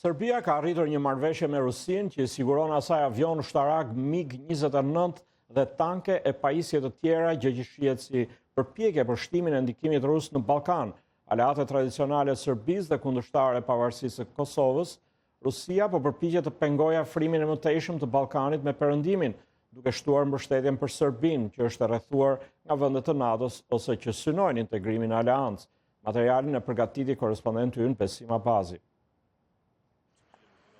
Serbia ka arritur një marrëveshje me Rusinë që i siguron asaj avion ushtarak MiG-29 dhe tanke e pajisje të tjera, gjë që shihet si përpjekje për shtimin e ndikimit rus në Ballkan. Aleate tradicionale të Serbisë dhe kundërshtarë e pavarësisë së Kosovës, Rusia po përpiqet të pengojë afrimin e mëtejshëm të Ballkanit me perëndimin, duke shtuar mbështetjen për Serbinë, që është e rrethuar nga vendet të NATO-s ose që synojnë integrimin në aleancë. Materialin e përgatiti korrespondenti ynë Besim Abazi.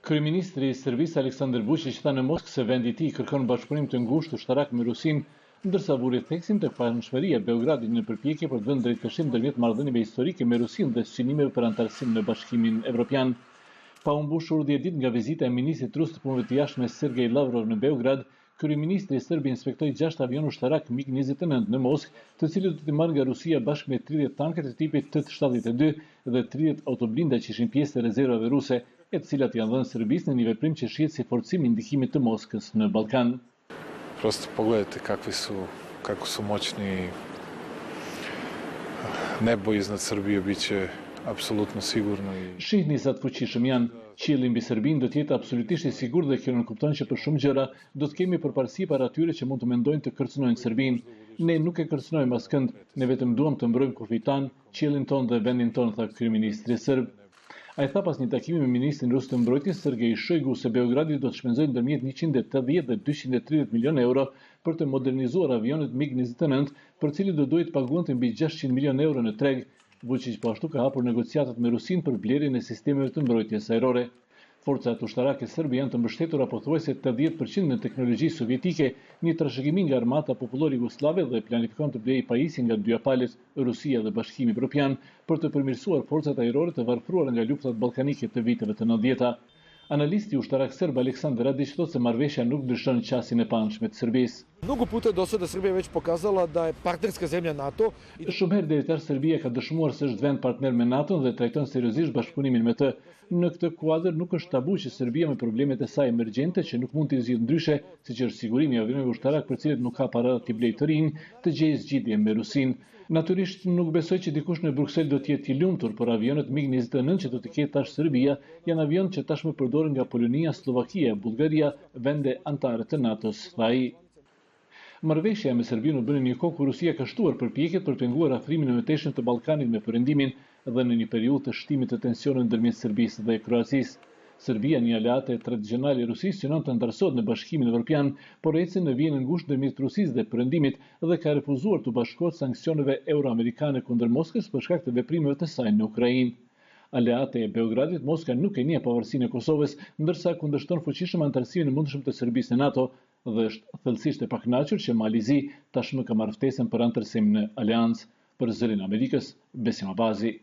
Kryeministri i Serbisë Aleksandar Vučić tha në Moskë se vendi i tij kërkon bashkëpunim të ngushtë ushtarak me Rusinë, ndërsa vuri theksin tek pranëshmëria e Beogradit në përpjekje për të vënë drejtpeshim ndërmjet marrëdhënieve historike me Rusinë dhe synimeve për antarësim në Bashkimin Evropian. Pa u mbushur 10 ditë nga vizita e ministrit rus të punëve të jashtme Sergej Lavrov në Beograd, kryeministri i Serbisë inspektoi 6 avion ushtarak MiG-29 në Moskë, të cilët do të marrë nga Rusia bashkë me 30 tanke të tipit T-72 dhe 30 autoblinda që ishin pjesë të rezervave ruse, e të cilat janë dhënë Serbisë në një veprim që shihet si forcim i ndikimit të Moskës në Ballkan. Prosto pogledajte kako su moćni. Nebo iznad Srbije biće apsolutno sigurno. Shihni sa të fuqishëm janë. Qielli mbi Serbinë do të jetë absolutisht i sigurt dhe kjo nuk kupton që për shumë gjëra do të kemi përparësi para atyre që mund të mendojnë të kërcënojnë Serbinë. Ne nuk e kërcënojmë askënd, ne vetëm duam të mbrojmë kufij tan, qiellin ton dhe vendin ton, tha kryeministri serb. Ai tha pas një takimi me ministrin rus të mbrojtjes Sergej Shoigu se Beogradi do të shpenzojë ndërmjet 180 dhe 230 milionë euro për të modernizuar avionet MiG-29, për cilët do duhet paguante mbi 600 milionë euro në treg. Vučić po ashtu ka hapur negociatat me Rusinë për blerjen e sistemeve të mbrojtjes ajrore. Forcat ushtarake serbe janë të mbështetura pothuajse 80% në teknologji sovjetike, një trashëgimi nga armata popullore jugoslave dhe planifikon të blejë pajisje nga dyja palët, Rusia dhe Bashkimi Evropian, për të përmirësuar forcat ajrore të varfruara nga luftat ballkanike të viteve të 90-ta. Analisti ushtarak serb Aleksandar Radić thotë se marrëveshja nuk ndryshon qasjen e panshme të Serbisë. Mnogo puta do sada Srbija već pokazala da je partnerska zemlja NATO. Shumë herë deri tani Serbia ka dëshmuar se është vend partner me NATO dhe trajton seriozisht bashkëpunimin me të. Në këtë kuadër nuk është tabu që Serbia me problemet e saj emergjente që nuk mund t'i zgjidhë ndryshe, siç është sigurimi i avioneve ushtarak për cilët nuk ka para t'i blejë të rinj, të gjejë zgjidhje me Rusinë. Natyrisht nuk besoj që dikush në Bruksel do të jetë i lumtur, por avionet MiG-29 që do të ketë tash Serbia janë avionë që tashmë përdoren nga Polonia, Slovakia e Bullgaria, vende anëtare të NATO-s, tha ai. Marrëveshja me Serbinë u bën në një kohë kur Rusia ka shtuar përpjekjet për penguar afrimin e mëtejshëm të Ballkanit me perëndimin dhe në një periudhë të shtimit të tensionit ndërmjet Serbisë dhe Kroacisë. Serbia, një aleate tradicionale e Rusisë, synon të antarësohet në Bashkimin Evropian, por ecën në vijën ngushtë ndërmjet Rusisë dhe perëndimit dhe ka refuzuar të bashkohet sanksioneve euroamerikane kundër Moskës për shkak të veprimeve të saj në Ukrainë. Aleate e Beogradit, Moska nuk e njeh pavarësinë e Kosovës, ndërsa kundërshton fuqishëm antarësimin e mundshëm të Serbisë në NATO dhe është thellësisht e pakënaqur që Malizi tashmë ka marrë ftesën për antarësim në aleancë. Për Zërin Amerikës, Besim Abazi.